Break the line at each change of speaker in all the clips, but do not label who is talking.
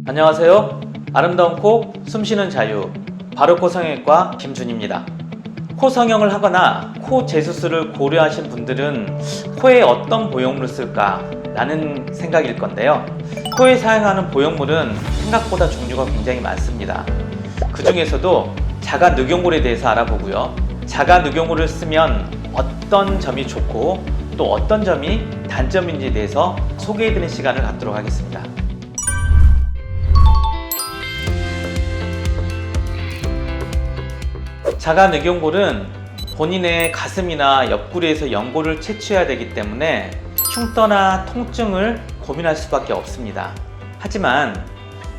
안녕하세요. 아름다운 코, 숨쉬는 자유, 바로코 성형외과 김준입니다. 코 성형을 하거나 코 재수술을 고려하신 분들은 코에 어떤 보형물을 쓸까 라는 생각일 건데요. 코에 사용하는 보형물은 생각보다 종류가 굉장히 많습니다. 그 중에서도 자가 늑연골에 대해서 알아보고요. 자가 늑연골을 쓰면 어떤 점이 좋고 또 어떤 점이 단점인지에 대해서 소개해드리는 시간을 갖도록 하겠습니다. 자가 늑연골은 본인의 가슴이나 옆구리에서 연골을 채취해야 되기 때문에 흉터나 통증을 고민할 수밖에 없습니다. 하지만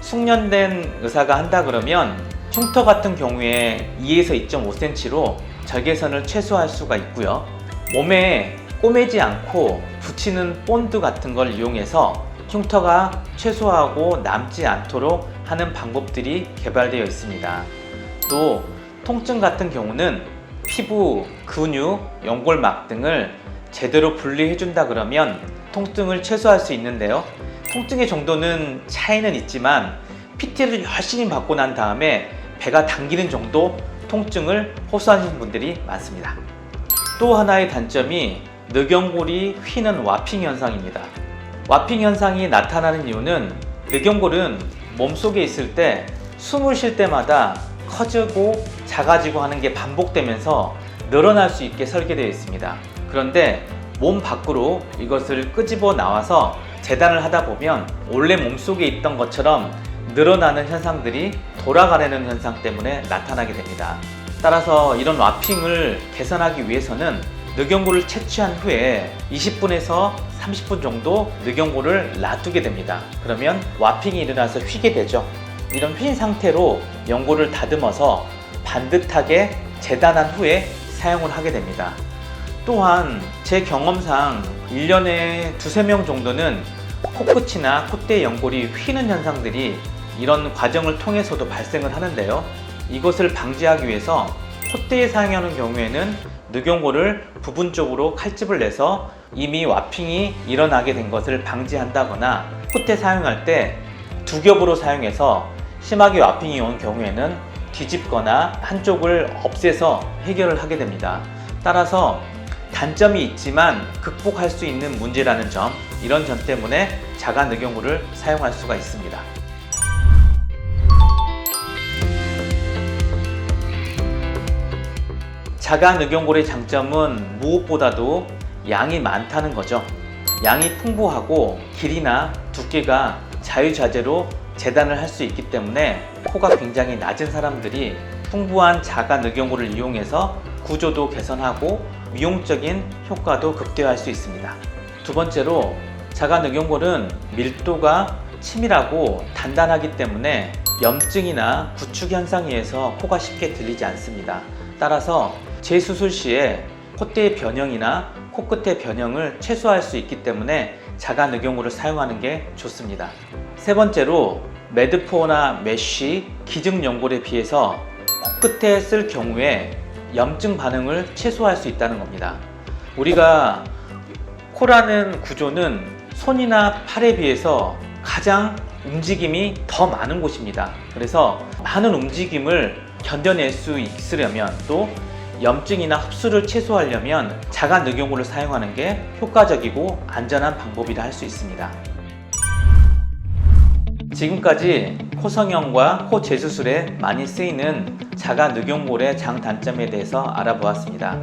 숙련된 의사가 한다 그러면 흉터 같은 경우에 2에서 2.5cm로 절개선을 최소화할 수가 있고요. 몸에 꼬매지 않고 붙이는 본드 같은 걸 이용해서 흉터가 최소화하고 남지 않도록 하는 방법들이 개발되어 있습니다. 또 통증 같은 경우는 피부, 근육, 연골막 등을 제대로 분리해 준다 그러면 통증을 최소화할 수 있는데요. 통증의 정도는 차이는 있지만 PT를 열심히 받고 난 다음에 배가 당기는 정도 통증을 호소하시는 분들이 많습니다. 또 하나의 단점이 늑연골이 휘는 와핑 현상입니다. 와핑 현상이 나타나는 이유는 늑연골은 몸속에 있을 때 숨을 쉴 때마다 커지고 작아지고 하는 게 반복되면서 늘어날 수 있게 설계되어 있습니다. 그런데 몸 밖으로 이것을 끄집어 나와서 재단을 하다 보면 원래 몸속에 있던 것처럼 늘어나는 현상들이 돌아가려는 현상 때문에 나타나게 됩니다. 따라서 이런 와핑을 개선하기 위해서는 늑연골을 채취한 후에 20분에서 30분 정도 늑연골을 놔두게 됩니다. 그러면 와핑이 일어나서 휘게 되죠. 이런 휜 상태로 연골을 다듬어서 반듯하게 재단한 후에 사용을 하게 됩니다. 또한 제 경험상 1년에 2~3명 정도는 코끝이나 콧대 연골이 휘는 현상들이 이런 과정을 통해서도 발생을 하는데요. 이것을 방지하기 위해서 콧대에 사용하는 경우에는 늑연골을 부분적으로 칼집을 내서 이미 와핑이 일어나게 된 것을 방지한다거나 콧대 사용할 때 두 겹으로 사용해서 심하게 와핑이 온 경우에는 뒤집거나 한쪽을 없애서 해결을 하게 됩니다. 따라서 단점이 있지만 극복할 수 있는 문제라는 점, 이런 점 때문에 자가 늑연골을 사용할 수가 있습니다. 자가 늑연골의 장점은 무엇보다도 양이 많다는 거죠. 양이 풍부하고 길이나 두께가 자유자재로 재단을 할 수 있기 때문에 코가 굉장히 낮은 사람들이 풍부한 자가 늑연골을 이용해서 구조도 개선하고 미용적인 효과도 극대화할 수 있습니다. 두 번째로 자가 늑연골은 밀도가 치밀하고 단단하기 때문에 염증이나 구축 현상에 의해서 코가 쉽게 들리지 않습니다. 따라서 재수술 시에 콧대의 변형이나 코끝의 변형을 최소화할 수 있기 때문에 자가 늑연골을 사용하는 게 좋습니다. 세 번째로 매드포나 메쉬, 기증 연골에 비해서 코끝에 쓸 경우에 염증 반응을 최소화할 수 있다는 겁니다. 우리가 코라는 구조는 손이나 팔에 비해서 가장 움직임이 더 많은 곳입니다. 그래서 많은 움직임을 견뎌낼 수 있으려면 또 염증이나 흡수를 최소화하려면 자가 늑연골을 사용하는 게 효과적이고 안전한 방법이라 할 수 있습니다. 지금까지 코 성형과 코 재수술에 많이 쓰이는 자가 늑연골의 장단점에 대해서 알아보았습니다.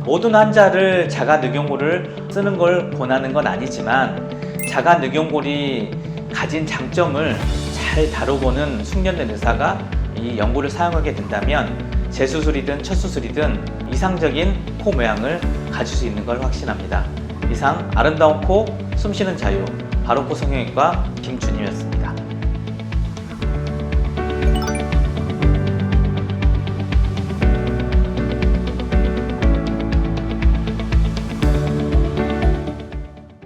모든 환자를 자가 늑연골을 쓰는 걸 권하는 건 아니지만 자가 늑연골이 가진 장점을 잘 다루고는 숙련된 의사가 이 연골을 사용하게 된다면 재수술이든 첫 수술이든 이상적인 코 모양을 가질 수 있는 걸 확신합니다. 이상 아름다운 코, 숨쉬는 자유, 바로코 성형외과 김준이었습니다.